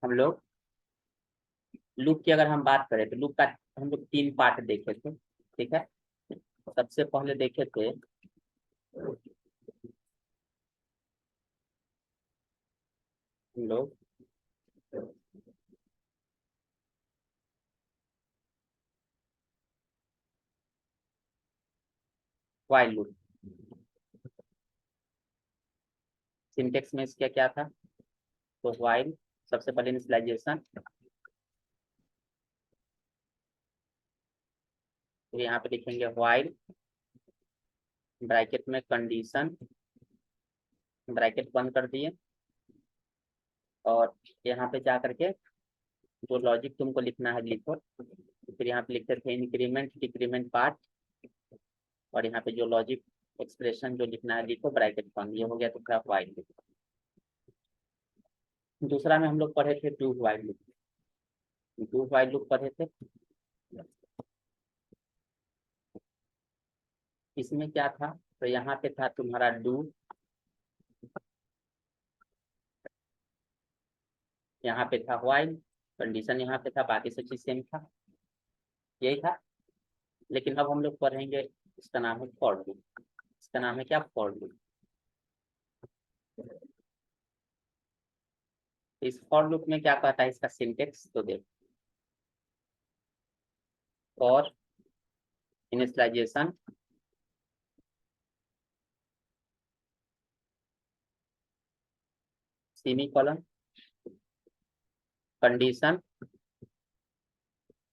हम लोग लूप की अगर हम बात करें तो लूप का हम लोग 3 पार्ट देखे थे। ठीक है, सबसे पहले देखे थे हम लोग व्हाइल लूप। सिंटेक्स में इसका क्या था? तो व्हाइल, सबसे पहले इनिशियलाइजेशन, तो यहाँ पे लिखेंगे व्हाइल ब्रैकेट में कंडीशन, ब्रैकेट बंद कर दिए, और यहाँ पे जा करके जो लॉजिक तुमको लिखना है लिखो। फिर यहाँ पे लिखते थे इंक्रीमेंट डिक्रीमेंट पार्ट, और यहाँ पे जो लॉजिक एक्सप्रेशन जो लिखना है लिखो, ब्रैकेट बंद। ये हो गया तुम्हारा व्हाइल लूप। दूसरा में हम लोग पढ़े थे do while loop. Do while loop पढ़े थे। इसमें क्या था? तो यहाँ पे था तुम्हारा डू, यहाँ पे था व्हाइल, कंडीशन यहाँ पे था, बाकी सब चीज सेम था, यही था। लेकिन अब हम लोग पढ़ेंगे, इसका नाम है फॉर लूप। इसका नाम है क्या? For loop. इस फॉर लूप में क्या कहता है इसका सिंटेक्स तो देखो, for initialization, semicolon, condition,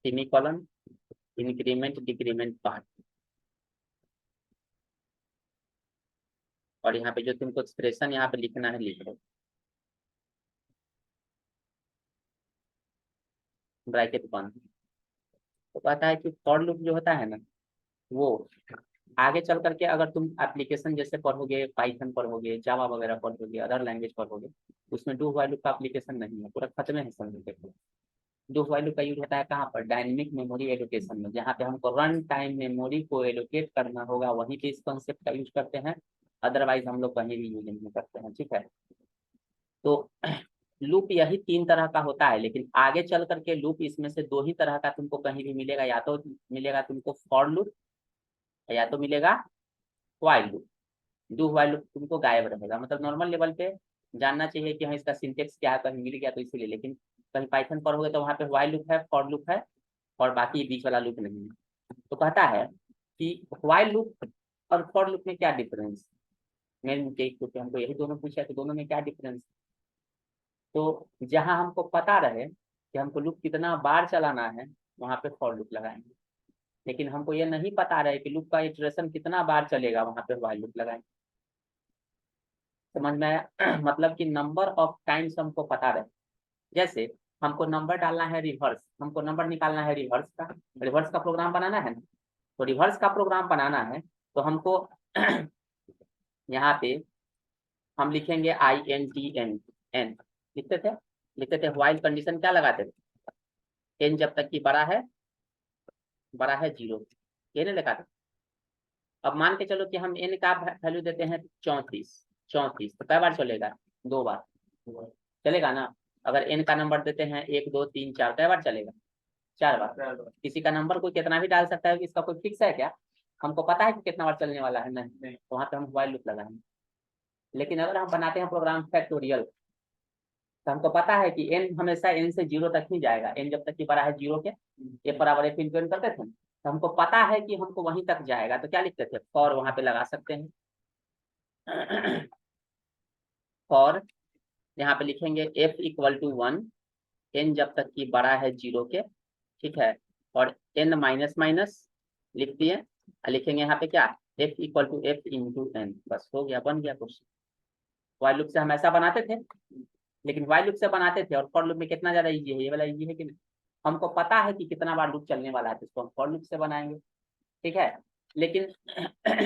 semicolon, increment decrement part, और यहाँ पे जो तुमको एक्सप्रेशन यहाँ पे लिखना है लिख लो, ब्रैकेट बंद। तो कहता है कि फॉर लूप जो होता है ना, वो आगे चल करके अगर तुम एप्लीकेशन जैसे पढ़ोगे, पाइथन पढ़ोगे, जावा वगैरह पढ़ोगे, अदर लैंग्वेज पढ़ोगे, उसमें डू व्हाइल लूप का एप्लीकेशन नहीं है, पूरा खत्म है समझ के। डू व्हाइल लूप का यूज होता है कहाँ पर? डायनेमिक मेमोरी एलोकेशन में, जहाँ पे हमको रन टाइम मेमोरी को एलोकेट करना होगा, वहीं पे इस कॉन्सेप्ट का यूज करते हैं। अदरवाइज हम लोग कहीं भी यूज नहीं करते हैं। ठीक है, तो लूप यही 3 तरह का होता है, लेकिन आगे चल करके लूप इसमें से 2 ही तरह का तुमको कहीं भी मिलेगा, या तो मिलेगा तुमको फॉर लूप, या तो मिलेगा while loop. Do while loop तुमको गायब रहेगा, मतलब नॉर्मल लेवल पे जानना चाहिए कि हाँ इसका सिंटेक्स क्या है, कहीं मिल गया तो इसीलिए। लेकिन कहीं पाइथन पढ़ोगे तो वहाँ पे व्हाइल लूप है, फॉर लूप है, और बाकी बीच वाला लूप नहीं है। तो कहता है कि व्हाइल लूप और फॉर लूप में क्या डिफरेंस? मेन मुद्दे क्योंकि हमको यही दोनों पूछा है, तो दोनों में क्या डिफरेंस? तो जहां हमको पता रहे कि हमको लूप कितना बार चलाना है, वहां पे फॉर लूप लगाएंगे। लेकिन हमको ये नहीं पता रहे कि लूप का इटरेशन कितना बार चलेगा, वहां पे व्हाइल लूप लगाएंगे। समझ में आया? मतलब कि नंबर ऑफ टाइम्स हमको पता रहे। जैसे हमको नंबर डालना है रिवर्स, हमको नंबर निकालना है रिवर्स का, रिवर्स का प्रोग्राम बनाना है ना। तो रिवर्स का प्रोग्राम बनाना है तो हमको यहाँ पे हम लिखेंगे I N T N, N लिखते थे, व्हाइल कंडीशन क्या लगाते थे? एन जब तक की बड़ा है 0, ये नहीं लगाते। अब मान के चलो कि हम एन का वैल्यू देते हैं 34, 34 तो कै बार चलेगा? 2 बार चलेगा ना। अगर एन का नंबर देते हैं 1 2 3 4, कै बार चलेगा? 4 बार। किसी का नंबर कोई कितना भी डाल सकता है, इसका कोई फिक्स है क्या? हमको पता है कि कितना बार चलने वाला है? नहीं। तो वहां पे हम व्हाइल लूप लगाएंगे। लेकिन अगर हम बनाते हैं प्रोग्राम फैक्टोरियल, तो हमको पता है कि एन हमेशा एन से 0 तक ही जाएगा, एन जब तक की बड़ा है 0 के, ए बराबर ए इंटू एन करते थे, तो हमको पता है कि हमको वहीं तक जाएगा, तो क्या लिखते थे? फॉर वहां पे लगा सकते हैं। फॉर यहाँ पे लिखेंगे एफ इक्वल टू 1, एन जब तक की बड़ा है 0 के, ठीक है, और एन माइनस माइनस लिख दिए, लिखेंगे यहाँ पे क्या? F equal to F into N, बस हो गया, बन गया क्वेश्चन। वाइल लूप से हम ऐसा बनाते थे, लेकिन वाइल लूप से बनाते थे, और फॉर लूप में कितना ज्यादा इजी है, ये वाला इजी है कि नहीं? हमको पता है कि कितना बार लूप चलने वाला है, तो इसको हम फॉर लूप से बनाएंगे। ठीक है, लेकिन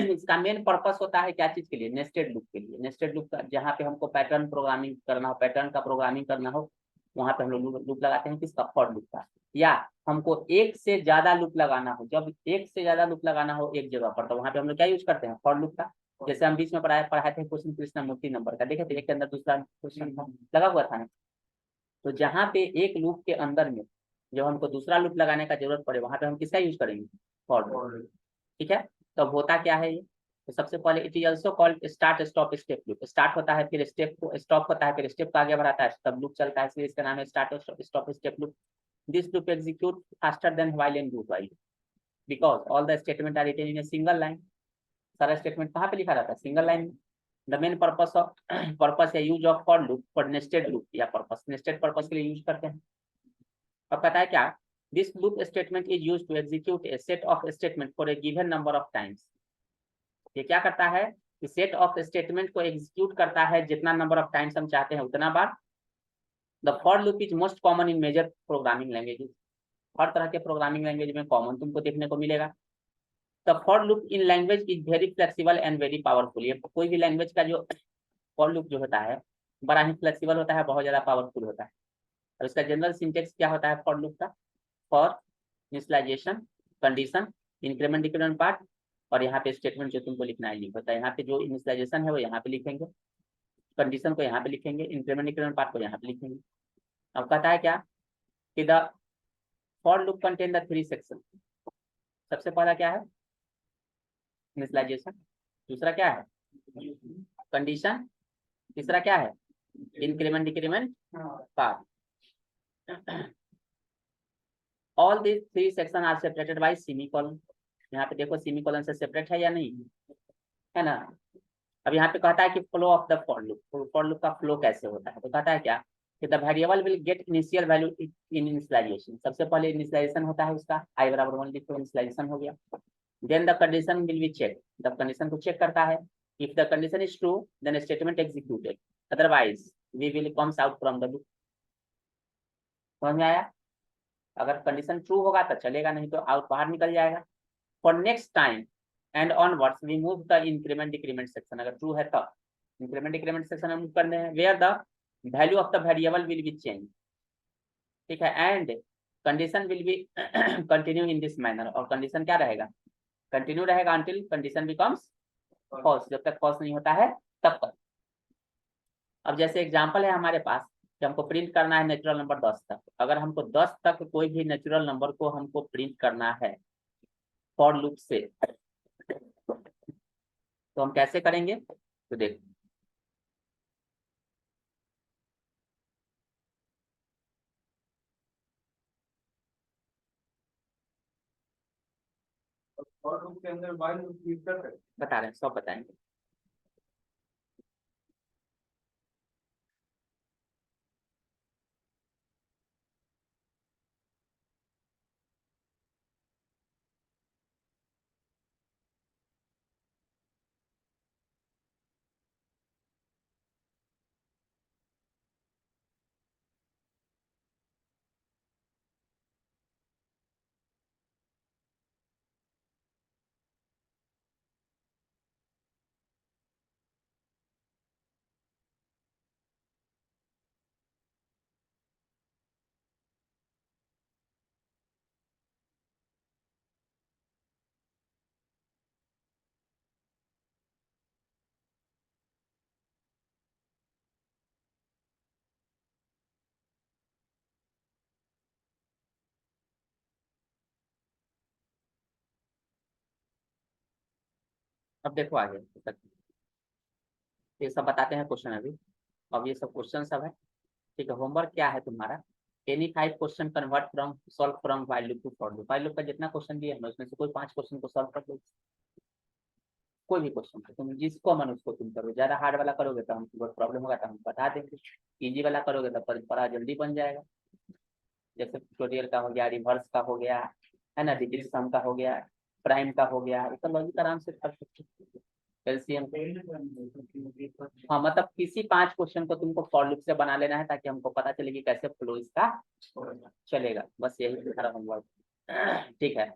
इसका मेन पर्पस होता है क्या चीज के लिए? नेस्टेड लूप के लिए। नेस्टेड लूप का जहाँ पे हमको पैटर्न प्रोग्रामिंग करना हो, पैटर्न का प्रोग्रामिंग करना हो, वहां पे हम लोग लूप लगाते हैं, किसका? फॉर लूप का। या हमको एक से ज्यादा लूप लगाना हो, जब एक से ज्यादा लूप लगाना हो एक जगह पर, तो वहां पे हम लोग क्या यूज करते हैं? फॉर लूप का। जैसे हम बीच में पढ़ाए थे क्वेश्चन कृष्णमूर्ति नंबर का, देखे थे एक के अंदर दूसरा क्वेश्चन लगा हुआ था ना, तो जहाँ पे एक लूप के अंदर में जब हमको दूसरा लूप लगाने का जरूरत पड़े वहां पे हम किसका यूज करेंगे, फॉर लूप। ठीक है, तो अब होता क्या है ये, तो सबसे पहले it is also called start stop step loop. Start होता है, फिर स्टेप को स्टॉप होता है, फिर स्टेप को आगे बढ़ाता है, तब लूप चलता है, इसलिए इसका नाम है start stop step loop. This loop execute faster than while and do while because all the statement are written in a single line. सारा स्टेटमेंट कहाँ पे लिखा रहता है, single line. The main purpose या use of for loop for nested loop या purpose, nested purpose के लिए यूज करते हैं। अब पता है क्या, this loop statement is use to execute a set of statement for a given number of times. ये क्या करता है कि सेट ऑफ स्टेटमेंट को एग्जीक्यूट करता है जितना नंबर ऑफ टाइम्स हम चाहते हैं उतना बार। The for loop is most common in major programming languages. हर तरह के प्रोग्रामिंग लैंग्वेज में कॉमन तुमको देखने को मिलेगा। The for loop in language is very flexible and very powerful. ये कोई भी लैंग्वेज का जो फॉर लूप जो होता है बड़ा ही फ्लेक्सिबल होता है, बहुत ज्यादा पावरफुल होता है। और इसका जनरल सिंटेक्स क्या होता है फॉर लूप का, for initialization, condition, increment decrement part, और यहाँ पे स्टेटमेंट जो तुमको लिखना है लिख होता है। यहाँ पे जो इनिशियलाइजेशन है वो यहाँ पे लिखेंगे, कंडीशन को यहाँ पे लिखेंगे, इंक्रीमेंट डिक्रीमेंट पार्ट को यहाँ पे लिखेंगे। अब कहता है क्या कि the for loop contain the 3 section. सबसे पहला क्या है, इनिशियलाइजेशन। दूसरा क्या है, कंडीशन। तीसरा क्या है, increment decrement part. All these 3 section are separated by semicolon. यहाँ पे देखो सेमीकोलन से सेपरेट है या नहीं है ना। अब यहाँ पे कहता है कि flow of the for loop, for loop का फ्लो कैसे होता है, तो कहता है क्या कि the variable will get initial value in initialization. सबसे पहले इनिशियलाइजेशन होता है उसका, i बराबर 1 लिखो, इनिशियलाइजेशन हो गया। Then the condition will be check, the condition को चेक करता है। If the condition is true then statement executed, otherwise we will comes out from the loop. समझ में आया, अगर कंडीशन ट्रू होगा तो चलेगा, नहीं तो आउट बाहर निकल जाएगा। For next time and onwards we move the increment decrement section. अगर ट्रू है तब इंक्रीमेंट डिक्रीमेंट सेक्शन में मूव करने हैं, where the value of the variable will be change. ठीक है, and condition will be continue in this manner. और condition क्या रहेगा, कंटिन्यू रहेगा अंटिल कंडीशन बिकम्स फॉल्स, जब तक फॉल्स नहीं होता है तब तक। अब जैसे एग्जांपल है हमारे पास कि हमको प्रिंट करना है नेचुरल नंबर 10 तक। अगर हमको 10 तक कोई भी नेचुरल नंबर को हमको प्रिंट करना है फॉर लूप से, तो हम कैसे करेंगे, तो देखो और उसके अंदर वाइल यूज कर सकते हैं। बता रहे हैं, सब बताएंगे। अब देखो आगे तक ये सब बताते हैं क्वेश्चन अभी। अब ये सब क्वेश्चन सब है, ठीक है। होमवर्क क्या है तुम्हारा, any 5 question convert from solve from while loop to for loop. While loop का जितना क्वेश्चन दिया है उसमें से कोई 5 क्वेश्चन को सॉल्व कर दो। कोई भी क्वेश्चन तुम जिसको मन उसको तुम करो। ज्यादा हार्ड वाला करोगे तो हमको बहुत प्रॉब्लम होगा, तो हम बता देंगे। इजी वाला करोगे तो बड़ा जल्दी बन जाएगा। जैसे ट्यूटोरियल का हो गया, रिवर्स का हो गया, है ना, डिजिट सम का हो गया, प्राइम का हो गया, ये तो लॉजिक आराम से कर सकते हो। एलसीएम, हाँ मतलब किसी 5 क्वेश्चन को तुमको फॉर लूप से बना लेना है ताकि हमको पता चले कि कैसे फ्लो इसका चलेगा। बस यही तुम्हारा होमवर्क, ठीक है।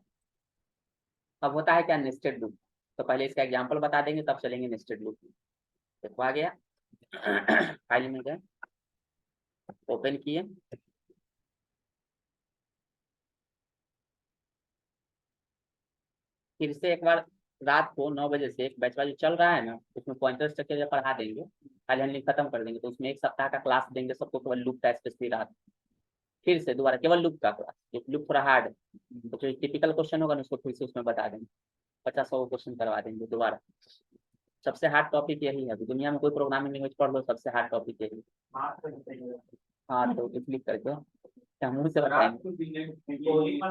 अब होता है क्या नेस्टेड लूप, तो पहले इसका एग्जांपल बता देंगे तब चलेंगे नेस्टेड लूप। देखो आ गया, फाइल में गए, ओपन किए, फिर से एक बार रात को 9 बजे से एक बैच जो चल रहा है ना, उसमें पॉइंटर स्ट्रक्चर पढ़ा देंगे, खाली हैंडलिंग खत्म कर देंगे, तो उसमें एक सप्ताह का क्लास देंगे सबको, केवल लूप का स्पेशली रात, फिर से दोबारा केवल लूप का क्लास, जो लूप थोड़ा हार्ड है, तो जो टिपिकल क्वेश्चन होगा ना उसको फिर से उसमें बता देंगे, 50-100 क्वेश्चन करवा देंगे दोबारा। सबसे हार्ड टॉपिक यही है, अभी दुनिया में कोई प्रोग्रामिंग लैंग्वेज पढ़ लो, सबसे हार्ड टॉपिक यही है। हाँ तो क्लिक करके क्या मुंह से रात बताएंगे। को कीजिए,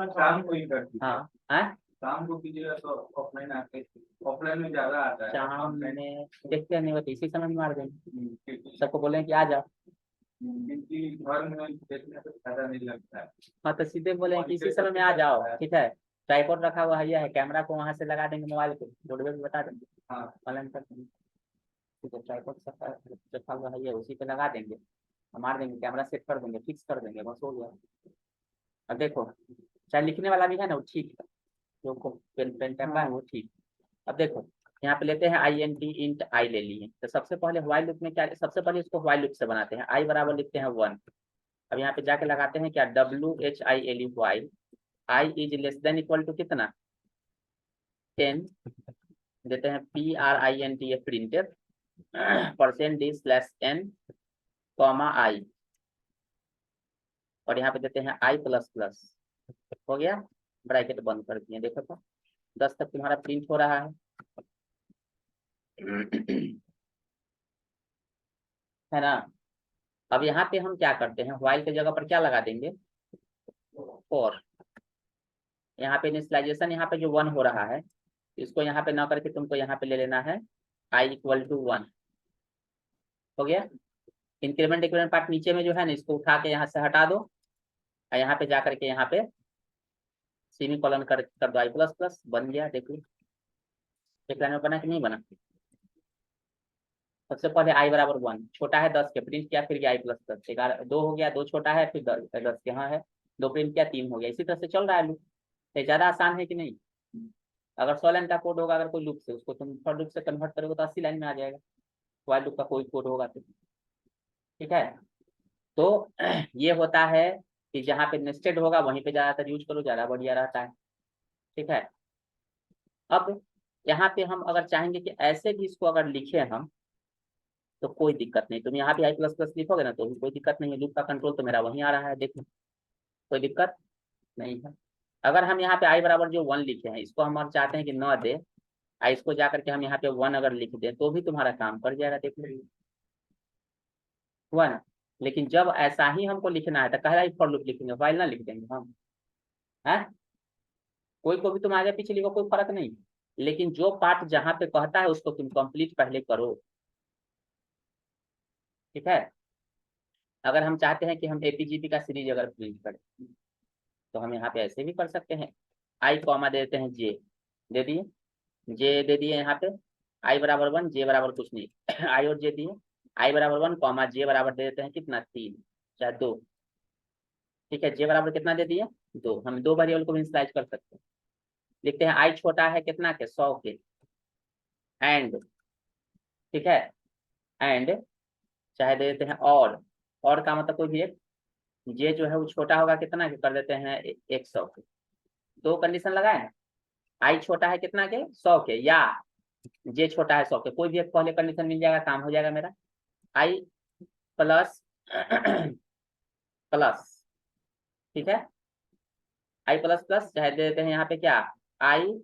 शाम को ही करती है। हाँ हाँ शाम को कीजिएगा तो ऑफलाइन आते, ऑफलाइन में ज्यादा आता है। शाम में देखते हैं, नहीं होती इसी समय में मार देंगे, क्योंकि सबको बोलें कि आ जाओ। घर में देखने से फायदा नहीं लगता है। हाँ तो सीधे बोले कि इसी समय में आ जाओ, ठीक है, ट्राइपॉड रखा हुआ है, यह है कैमरा को वहां से लगा देंगे, मोबाइल को रोडवेज बता देंगे, हाँ ऑनलाइन कर देंगे, ठीक है, ट्राइपॉड रखा हुआ है, ये उसी पे लगा देंगे, मार देंगे, कैमरा सेट कर देंगे, फिक्स कर देंगे, बस हो गया। अब देखो, चाहे लिखने वाला भी है ना वो ठीक है, जो को पेन पेन टाइप है वो ठीक। अब देखो यहाँ पे लेते हैं आई एन टी इंट आई ले लिए, तो सबसे पहले व्हाइल लूप में क्या, सबसे पहले इसको व्हाइल लूप से बनाते हैं, आई बराबर लिखते हैं 1। अब यहाँ पे जाके लगाते हैं क्या, WHILE while, I is less than equal to कितना 10, देते हैं PRINT प्रिंटेड %d/n कॉमा आई, और यहाँ पे देते हैं I प्लस प्लस, हो गया, ब्रैकेट बंद कर दिए, देखो तो 10 तक तुम्हारा प्रिंट हो रहा है ना। अब यहाँ पे हम क्या करते हैं, व्हाइल की जगह पर क्या लगा देंगे, और यहाँ पे इनिशियलाइजेशन, यहाँ पे जो 1 हो रहा है, इसको यहाँ पे ना करके तुमको यहाँ पे ले लेना है I इक्वल टू 1, हो गया। इंक्रीमेंट डिक्रीमेंट पार्ट नीचे में जो है ना, इसको उठा के यहाँ से हटा दो, और यहाँ पे जा करके यहाँ पे सेमी कॉलन कर दो, आई प्लस प्लस, बन गया, देख लो एक लाइन में बना कि नहीं बना। सबसे पहले आई बराबर 1, छोटा है 10 के, प्रिंट किया, फिर गया आई प्लस प्लस, 11 2 हो गया, 2 छोटा है, फिर 10 के, हाँ है 2 प्रिंट किया, 3 हो गया, इसी तरह से चल रहा है लूप। ये ज्यादा आसान है कि नहीं। अगर 100 लाइन का कोड होगा अगर कोई लूप से, उसको तुम फॉर लूप से कन्वर्ट करोगे तो 80 लाइन में आ जाएगा, व्हाइल लूप का कोई कोड होगा तो, ठीक है। तो ये होता है कि जहाँ पे नेस्टेड होगा वहीं पे ज्यादातर यूज करो, ज्यादा बढ़िया रहता है, ठीक है। अब यहाँ पे हम अगर चाहेंगे कि ऐसे भी इसको अगर लिखे हम, तो कोई दिक्कत नहीं, तुम यहाँ पे आई प्लस प्लस लिखोगे ना तो भी कोई दिक्कत नहीं है, लूप का कंट्रोल तो मेरा वहीं आ रहा है, देखो कोई दिक्कत नहीं है। अगर हम यहाँ पे आई बराबर जो 1 लिखे हैं, इसको हम चाहते हैं कि न दे, इसको जाकर के हम यहाँ पे 1 अगर लिख दें तो भी तुम्हारा काम कर जाएगा, देख लो हुआ ना। लेकिन जब ऐसा ही हमको लिखना है तो कह फॉर लूप लिखेंगे, व्हाइल ना लिख देंगे हम, है कोई को भी तुम आगे पीछे लिखो कोई फर्क नहीं, लेकिन जो पार्ट जहाँ पे कहता है उसको तुम कंप्लीट पहले करो, ठीक है। अगर हम चाहते हैं कि हम एपीजीपी का सीरीज अगर प्रिंट करें, तो हम यहाँ पे ऐसे भी कर सकते हैं, आई कॉमा दे देते हैं जे, दे दिए, जे दे दिए यहाँ पे, आई बराबर 1, जे बराबर कुछ नहीं आई और जे दिए, आई बराबर 1 कॉमा जे बराबर दे देते हैं कितना 3 चाहे 2, ठीक है, जे बराबर कितना दे दिए 2, हम 2 वेरिएबल को भी इनिशियलाइज कर सकते हैं, लिखते हैं आई छोटा है कितना के 100 के, एंड, ठीक है, एंड चाहे दे देते हैं और का मतलब कोई भी एक, जे जो है वो छोटा होगा कितना के कर देते हैं 100 के, 2 कंडीशन लगाए ना, आई छोटा है कितना के 100 के, या जे छोटा है 100 के, कोई भी एक पहले कंडीशन मिल जाएगा, काम हो जाएगा मेरा। आई प्लस प्लस, ठीक है, आई प्लस प्लस चाहे दे देते हैं यहाँ पे क्या, i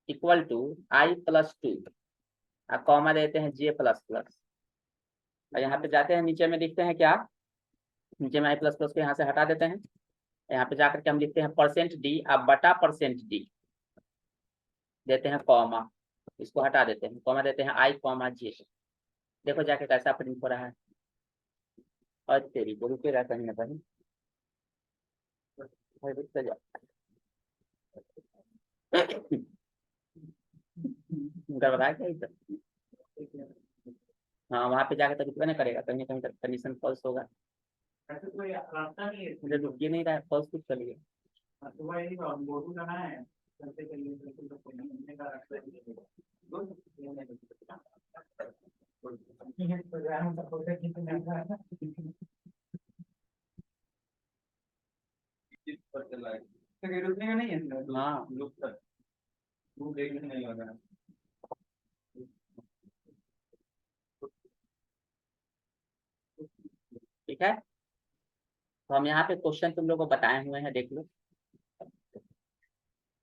equal to i plus 2, comma देते हैं जे प्लस प्लस, और यहाँ पे जाते हैं नीचे में लिखते हैं क्या, नीचे में आई प्लस प्लस को यहाँ से हटा देते हैं, यहाँ पे जाकर के हम लिखते हैं %d अब बटा %d, देते हैं कॉमा, इसको हटा देते हैं, कॉमा देते हैं आई कॉमा जे, देखो जाके कैसा प्रिंट हो रहा है, और तेरी को रुकेगा कहीं ना कहीं, भाई रुक जा गड़बड़ा क्या इधर, हाँ वहाँ पे जाके तो रुकना नहीं करेगा, कहीं ना कहीं कंडीशन फॉल्स होगा, ऐसे कोई रास्ता नहीं है। मुझे रुक ही नहीं रहा है, फॉल्स कुछ करिए। तो भाई बोलू करना है, चलते चलिए बिल्कुल, तो कोई नहीं का रास्ता नहीं है। रुकने का नहीं है, हाँ लुक वो देखने नहीं लगा। ठीक है, तो हम यहाँ पे क्वेश्चन तुम लोगों को बताए हुए हैं, देख लो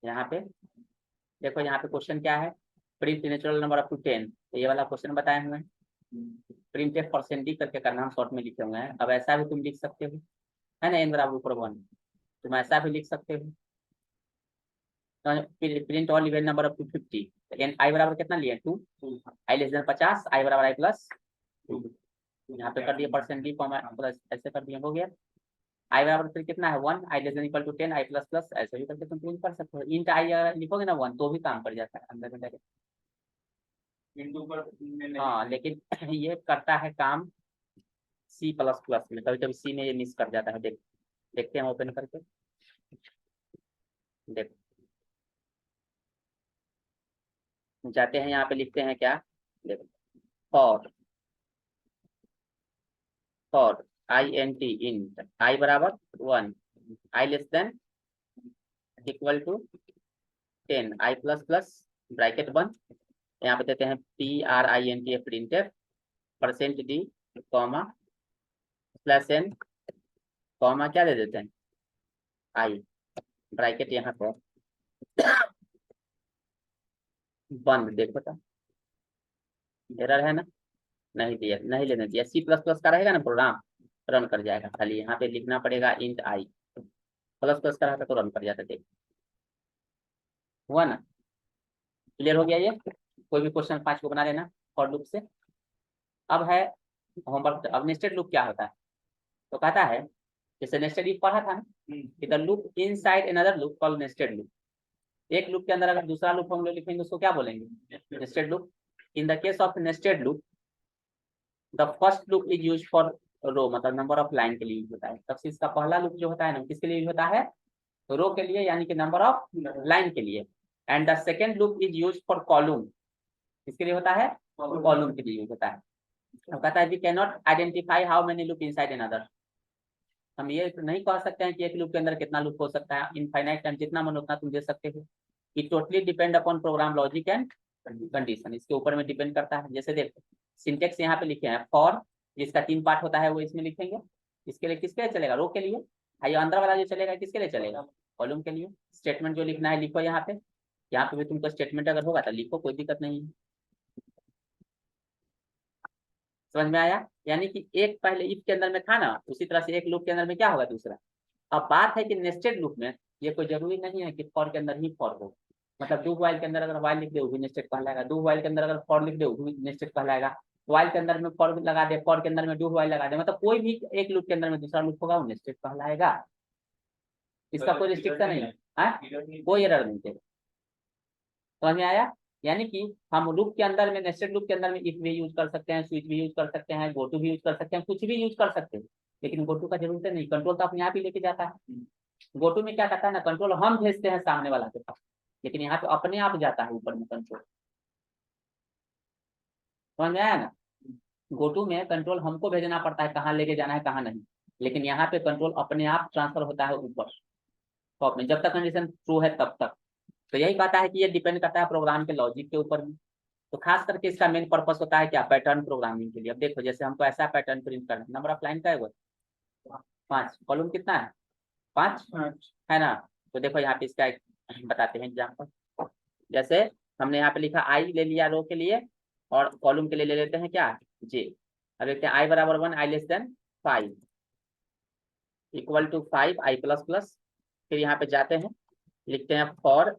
यहाँ पे। देखो यहाँ पे क्वेश्चन क्या है, print natural number up to 10, तो ये वाला क्वेश्चन बताए हुए हैं। प्रिंट एक परसेंट डी करके करना, हम शॉर्ट में लिखे हुए हैं। अब ऐसा भी तुम लिख सकते हो, है ना, एन बराबर ऊपर 1, तुम ऐसा भी लिख सकते हो। Print all even number up to 50, n i बराबर कितना लिए 2, आई लेस देन 50, आई बराबर आई प्लस 2, यहाँ पे कर दिए परसेंट डी कॉमा प्लस, ऐसे कर दिए, हो गया। आई बराबर फिर कितना है 1, i less than equal to 10, i plus plus, ऐसे भी करके तुम प्रिंट कर सकते हो। इंट आई अगर लिखोगे ना 1 तो भी काम कर जाता है अंदर में डायरेक्ट। इंटू पर हाँ लेकिन ये करता है काम सी प्लस प्लस में, कभी कभी सी में ये मिस कर जाता है। देखते हैं ओपन करके, देखो जाते हैं यहाँ पे, लिखते हैं क्या, देखो for for i N t int i बराबर 1, i less than equal to 10, i plus plus bracket बंद, यहाँ पे देते हैं P R I N t print percent d comma plus n comma क्या दे देते हैं आई, ब्रैकेट यहाँ पर बंद। देखो तो एरर है ना, नहीं दिया, नहीं लेने दिया। सी प्लस प्लस का रहेगा ना प्रोग्राम, रन कर जाएगा। खाली यहाँ पे लिखना पड़ेगा इंट आई, प्लस प्लस का रहता तो रन कर जाता। देख हुआ ना, क्लियर हो गया ये। कोई भी क्वेश्चन 5 को बना लेना फॉर लूप से। अब है होमवर्क। अब नेस्टेड लूप क्या होता है, तो कहता है जैसे नेस्टेड लूप पढ़ा था ना, कि the loop inside another loop called nested loop. एक लूप के अंदर अगर दूसरा लूप हम लोग लिखेंगे उसको क्या बोलेंगे, nested loop. In the case of nested loop the first loop is use for row, मतलब नंबर ऑफ लाइन के लिए यूज होता है। तब इसका पहला लूप जो होता है ना, किसके लिए यूज होता है, रो के लिए, यानी कि नंबर ऑफ लाइन के लिए। And the second loop is use for column, किसके लिए होता है, कॉलम के लिए यूज होता है। तो कहता है we can not identify how many loop inside another. हम ये नहीं कह सकते हैं कि एक लूप के अंदर कितना लूप हो सकता है, इनफाइनाइट टाइम जितना मन उतना तुम दे सकते हो। It totally depend upon program logic and condition, इसके ऊपर में डिपेंड करता है। जैसे देखो सिंटेक्स यहाँ पे लिखे हैं फॉर, जिसका 3 पार्ट होता है वो इसमें लिखेंगे। इसके लिए किसके लिए चलेगा, रो के लिए। ये अंदर वाला जो चलेगा किसके लिए चलेगा, कॉलम के लिए। स्टेटमेंट जो लिखना है लिखो यहाँ पे, यहाँ पे भी तुमको स्टेटमेंट अगर होगा तो लिखो, कोई दिक्कत नहीं है। समझ में आया, यानी कि एक पहले इफ के अंदर में था ना, उसी तरह से एक लूप के अंदर में क्या होगा दूसरा। अब बात है कि नेस्टेड लूप में ये कोई जरूरी नहीं है कि फॉर के अंदर ही फॉर हो। मतलब डू वाइल के अंदर अगर वाइल लिख दे वो भी नेस्टेड कहलाएगा, डू वाइल के अंदर अगर फॉर लिख दे वो भी नेस्टेड कहलाएगा, वाइल के अंदर में फॉर लगा दे, फॉर के अंदर में डू वाइल लगा दे, मतलब कोई भी एक लूप के अंदर में दूसरा लूप होगा वो नेस्टेड कहलाएगा। इसका कोई रिस्ट्रिक्शन नहीं है, कोई एरर नहीं है। समझ में आया, यानी कि हम लूप के अंदर में, नेस्टेड लूप के अंदर में इफ भी यूज कर सकते हैं, स्विच भी यूज कर सकते हैं, गो टू भी यूज कर सकते हैं, कुछ भी यूज कर सकते हैं। लेकिन गो टू का जरूरत नहीं, कंट्रोल तो अपने आप ही लेके जाता है। गो टू में क्या करता है ना, कंट्रोल हम भेजते हैं सामने वाला के पास, लेकिन यहाँ पे अपने आप जाता है ऊपर में कंट्रोल। समझ में आया ना, गो टू में कंट्रोल हमको भेजना पड़ता है कहाँ लेके जाना है कहाँ नहीं, लेकिन यहाँ पे कंट्रोल अपने आप ट्रांसफर होता है ऊपर टॉप में, जब तक कंडीशन ट्रू है तब तक। तो यही कहता है कि ये डिपेंड करता है प्रोग्राम के लॉजिक के ऊपर में। तो खास करके इसका मेन पर्पस होता है क्या, पैटर्न प्रोग्रामिंग के लिए। अब देखो जैसे हमको ऐसा पैटर्न प्रिंट करना है, नंबर ऑफ लाइन का है वो 5, कॉलम कितना है 5 है ना। तो देखो यहाँ पे इसका एक बताते हैं एग्जाम्पल। जैसे हमने यहाँ पे लिखा आई ले लिया रो के लिए, और कॉलम के लिए ले लेते हैं क्या, जे। अब देखते हैं आई बराबर 1, i less than 5, equal to 5 i plus plus. फिर यहाँ पे जाते हैं, लिखते हैं for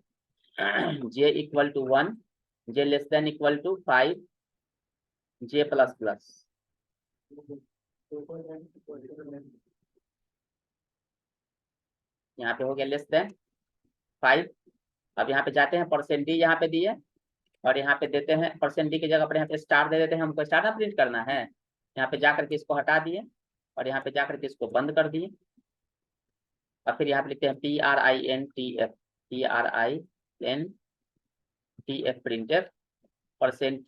j equal to 1, j less than equal to 5, j plus plus. यहाँ पे हो गया लेस देन 5। अब यहाँ पे जाते हैं परसेंट डी यहाँ पे दिए, और यहाँ पे देते हैं परसेंट डी की जगह पर यहाँ पे स्टार दे देते हैं, हमको स्टार ना प्रिंट करना है। यहाँ पे जाकर के इसको हटा दिए, और यहाँ पे जाकर के इसको बंद कर दिए। और फिर यहाँ पे लिखते हैं P R I N T F, P are I N T F print F percent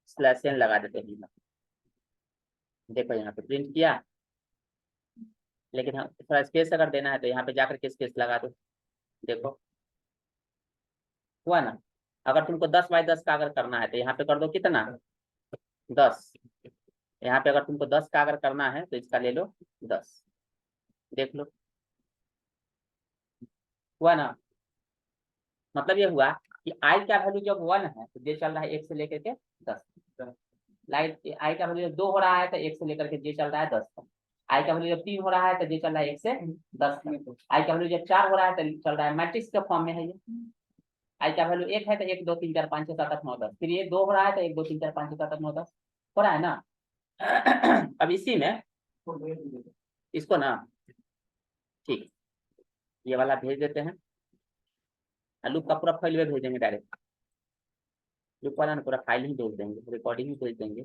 slash N लगा देते हैं। देखो यहाँ पे प्रिंट किया, लेकिन हम थोड़ा स्पेस अगर देना है तो यहाँ पे जाकर के स्पेस लगा दो। देखो हुआ ना, अगर तुमको 10 बाई 10 का अगर करना है तो यहाँ पे कर दो कितना 10। यहाँ पे अगर तुमको 10 का अगर करना है तो इसका ले लो 10। देख लो हुआ ना। मतलब ये हुआ कि आई का वैल्यू जब 1 है तो ये चल रहा है 1 से लेकर के 10। लाइट आई का वैल्यू जब 2 हो रहा है तो 1 से लेकर के ये चल रहा है 10 तक। आई का वैल्यू जब 3 हो रहा है तो ये चल रहा है 1 से 10 तक। आई का वैल्यू जब 4 हो रहा है तो चल रहा है मैट्रिक्स के फॉर्म में है ये। आई का वैल्यू 1 है तो 1 2 3 4 5 6 7 8 9 10। फिर ये 2 हो रहा है तो 1 2 3 4 5 6 7 8 9 10 हो रहा है ना। अब इसी में इसको ना ठीक ये वाला भेज देते हैं। लूप का पूरा फाइल में भेज देंगे डायरेक्ट। लूप वाला ना पूरा फाइल ही भेज देंगे, रिकॉर्डिंग ही भेज देंगे।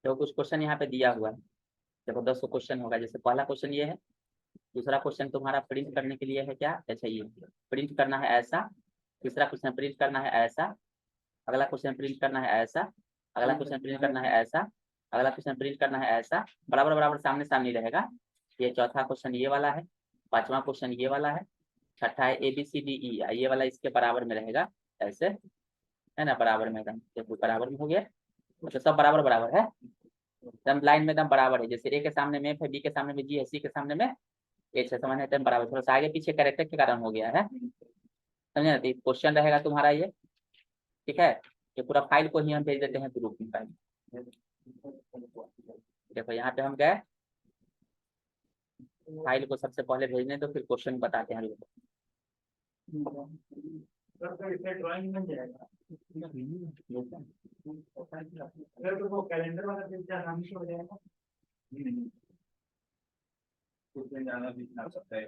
तो कुछ क्वेश्चन यहाँ पे दिया हुआ है। देखो 10 क्वेश्चन होगा। जैसे पहला क्वेश्चन ये है, दूसरा क्वेश्चन तुम्हारा प्रिंट करने के लिए है क्या, अच्छा ये प्रिंट करना है ऐसा। तीसरा क्वेश्चन प्रिंट करना है ऐसा। अगला क्वेश्चन प्रिंट करना है ऐसा। अगला क्वेश्चन प्रिंट करना है ऐसा। अगला क्वेश्चन प्रिंट करना है ऐसा। बराबर बराबर सामने सामने रहेगा। ये चौथा क्वेश्चन ये वाला है। पांचवा क्वेश्चन ये वाला है। छठा है ABCDE, ये वाला इसके बराबर में रहेगा ऐसे, है ना, बराबर में एकदम। देखो बराबर में हो गया, मतलब सब बराबर बराबर है एकदम, लाइन में एकदम बराबर है। जैसे A के सामने में F है, B के सामने में G है, C के सामने में H है, समझ में एकदम बराबर। थोड़ा सा आगे पीछे कैरेक्टर के कारण हो गया है, समझे ना। तो क्वेश्चन रहेगा तुम्हारा ये, ठीक है। ये पूरा फाइल को ही हम भेज देते हैं ग्रुप में फाइल। देखो यहाँ पे हम गए, फाइल को सबसे पहले भेजने तो फिर क्वेश्चन बताते हैं। ड्राइंग बन जाएगा अगर तो वो कैलेंडर वाला दिन आराम से हो जाएगा। कुछ दिन जाना भी ना सकता है।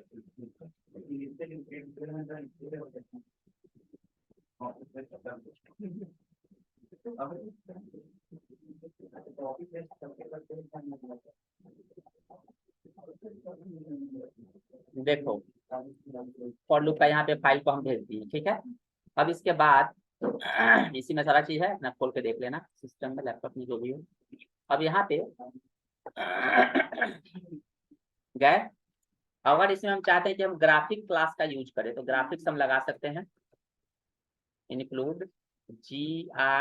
देखो फॉर लूप का यहाँ पे फाइल को हम भेज दिए, ठीक है। अब इसके बाद इसी में सारा चीज है ना, खोल के देख लेना सिस्टम में, लैपटॉप में जो भी हो। अब यहाँ पे गए, अगर इसमें हम चाहते हैं कि हम ग्राफिक क्लास का यूज करें तो ग्राफिक्स हम लगा सकते हैं, इंक्लूड GRAPHICS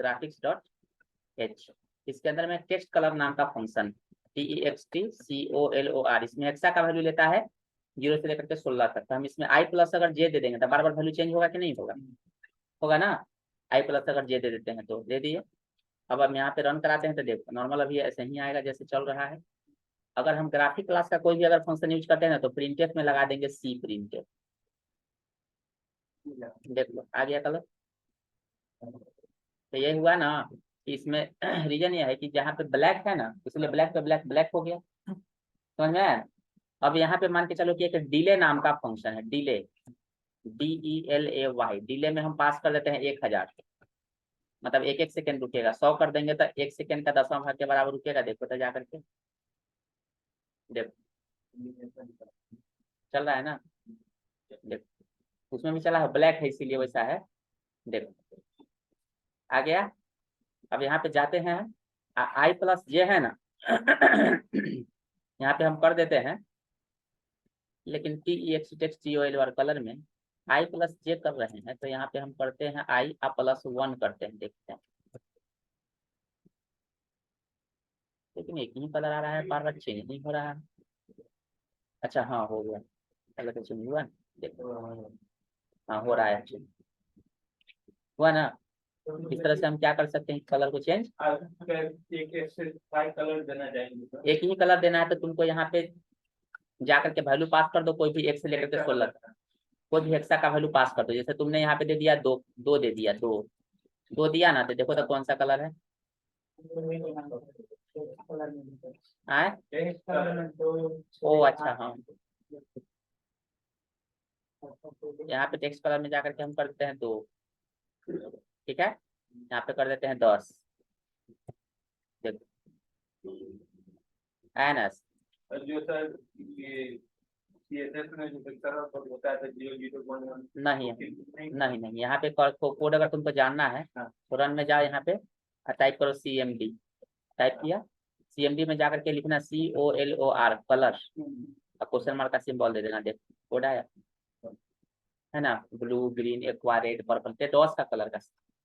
graphics.h। इसके अंदर में टेक्स्ट कलर नाम का फंक्शन TEXTCOLOR, इसमें हेक्सा का वैल्यू लेता है 0 से लेकर के 16 तक। तो हम इसमें I प्लस अगर J दे देंगे तो बार बार वैल्यू चेंज होगा कि नहीं होगा, होगा ना। I प्लस अगर J दे देते हैं तो दे दिए। अब हम यहाँ पे रन कराते हैं तो देखो नॉर्मल अभी ऐसे ही आएगा जैसे चल रहा है। अगर हम ग्राफिक क्लास का कोई भी अगर फंक्शन यूज करते हैं ना तो प्रिंटफ में लगा देंगे C प्रिंटफ। देख लो आ गया कलर। तो ये हुआ ना कि इसमें रीजन ये है कि जहाँ पे ब्लैक है ना इसलिए ब्लैक पे ब्लैक ब्लैक हो गया, समझ में आया। अब यहाँ पे मान के चलो कि एक डिले नाम का फंक्शन है, डिले DELAY। डिले में हम पास कर देते हैं 1000, मतलब 1 सेकंड रुकेगा। 100 कर देंगे तो 1 सेकंड का 10वां भाग के बराबर रुकेगा। देखो तो जा करके देखो चल रहा है ना, देखो उसमें भी चला है, ब्लैक है इसीलिए वैसा है। देखो आ गया। अब यहाँ पे जाते हैं I प्लस J है ना यहाँ पे हम कर देते हैं, लेकिन TEXTOL कलर में I प्लस J कर रहे हैं तो यहाँ पे हम करते हैं I प्लस 1 करते हैं, देखते हैं। लेकिन एक ही कलर आ रहा है, बार बार चेंज नहीं हो रहा है। अच्छा हाँ हो गया, कलर का चेंज हुआ, देखो हाँ हो रहा है, हुआ ना। इस तरह से हम क्या कर सकते हैं, कलर को चेंज कलर देना चाहेंगे। एक ही कलर देना है तो तुमको यहाँ पे जाकर के वैल्यू पास कर दो, कोई भी 1 से लेकर के 16 तक कोई भी हेक्सा का वैल्यू पास कर दो। जैसे तुमने यहाँ पे दे दिया 2 2 दे दिया, 2 दिया ना, तो देखो तो कौन सा कलर है आए। ओ अच्छा हाँ यहाँ पे टेक्स्ट कलर में जाकर के हम कर देते हैं 2, ठीक है, यहाँ पे कर देते हैं 10। देखो एनएस जो सर ये CSS में जो पिक्चर होता है 001 नहीं नहीं नहीं, यहाँ पे कोड अगर तुमको जानना है तो रन में जाओ, यहाँ पे टाइप करो CMD, टाइप किया, CMD में जाकर के लिखना COLOR कलर, और क्वेश्चन मार्क का सिंबल दे देना। देखो कोड आया है ना, blue green aqua red purple, ये डॉस का कलर का।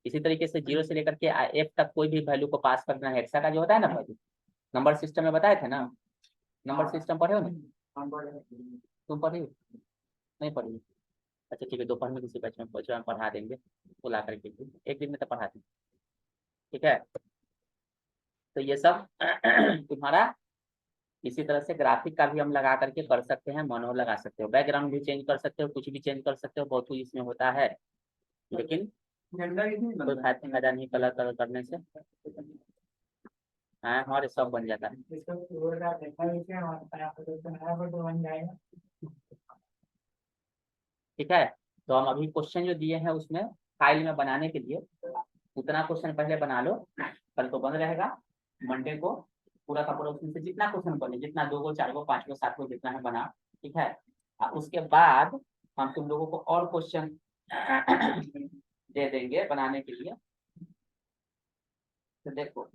इसी तरीके से 0 से लेकर के F तक कोई भी वैल्यू को पास करना है, हेक्सा का जो होता है ना वैल्यू, नंबर सिस्टम में बताए थे ना, नंबर सिस्टम पढ़े हो ना, तुम पढ़े हो? नहीं पढ़ी? अच्छा ठीक है, दोपहर में किसी बैच में पढ़ा देंगे, बुला करके एक दिन में तो पढ़ा देंगे, ठीक है। तो ये सब तुम्हारा इसी तरह से ग्राफिक का भी हम लगा करके कर सकते हैं, मोनो लगा सकते हो, बैकग्राउंड भी चेंज कर सकते हो, कुछ भी चेंज कर सकते हो, बहुत कुछ इसमें होता है, लेकिन कोई फायदा नहीं कलर कलर करने से। हाँ हमारे सब बन जाता है। ठीक है, तो हम अभी क्वेश्चन जो दिए हैं उसमें फाइल में बनाने के लिए उतना क्वेश्चन पहले बना लो, कल तो बंद रहेगा, मंडे को पूरा का पूरा उसमें से जितना क्वेश्चन बने, जितना 2 गो 4 गो 5 गो 7 गो जितना है बना, ठीक है। उसके बाद हम तुम लोगों को और क्वेश्चन दे देंगे बनाने के लिए। तो देखो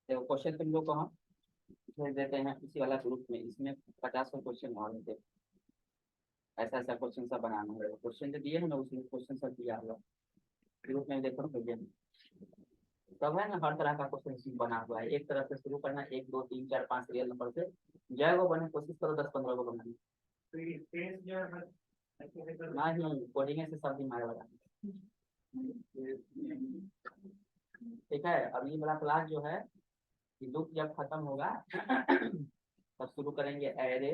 देखो क्वेश्चन तुम लोग को हम भेज देते हैं इसी वाला ग्रुप में, इसमें 50 क्वेश्चन और होते, ऐसा ऐसा क्वेश्चन सब बनाना है, क्वेश्चन जो दिए है ना उसमें क्वेश्चन सब दिया हुआ ग्रुप में, देखो भैया सब है ना, हर तरह का क्वेश्चन बना हुआ है। एक तरह से शुरू करना, 1 2 3 4 5 रियल नंबर से जय वो बने, कोशिश करो 10-15 को बनाने। नहीं कोडिंग से सब दिमाग लगा, ठीक है। अब ये वाला क्लास जो है, लूप जब खत्म होगा तब शुरू करेंगे एरे,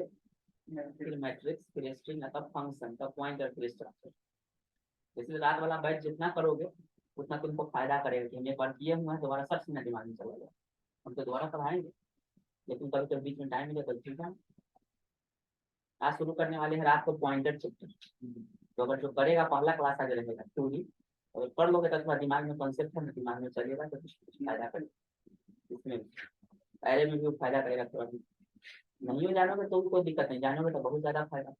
फिर मैट्रिक्स, फिर स्ट्रिंग, तब फंक्शन, तब पॉइंटर, फिर स्ट्रक्चर। इसलिए रात वाला बैच जितना करोगे उतना तुमको फायदा करेगा, कि हम एक बार किए हुए हैं, दोबारा सर्च ना दिमाग में चला जाए, हम तो दोबारा पढ़ाएंगे, लेकिन कभी कभी बीच में टाइम मिले तो ठीक है। आज शुरू करने वाले हैं रात को पॉइंटर चैप्टर, तो अगर जो करेगा पहला क्लास आगे रहेगा थ्योरी, अगर पढ़ लोगे तो थोड़ा दिमाग में कॉन्सेप्ट है ना, दिमाग में चलेगा तो कुछ फायदा करेगा, इसमें एरे में भी फायदा करेगा थोड़ा भी। नहीं हो जानोगे तो कोई दिक्कत नहीं, जानोगे तो बहुत ज्यादा फायदा।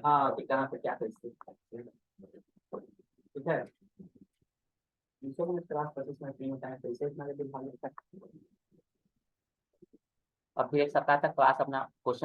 हाँ कि कहाँ पे क्या कर सकते, ठीक है। क्लास 25 मिनट नहीं होता है, तो इसे इतना भाग लेता है। और फिर एक सप्ताह तक क्लास अपना क्वेश्चन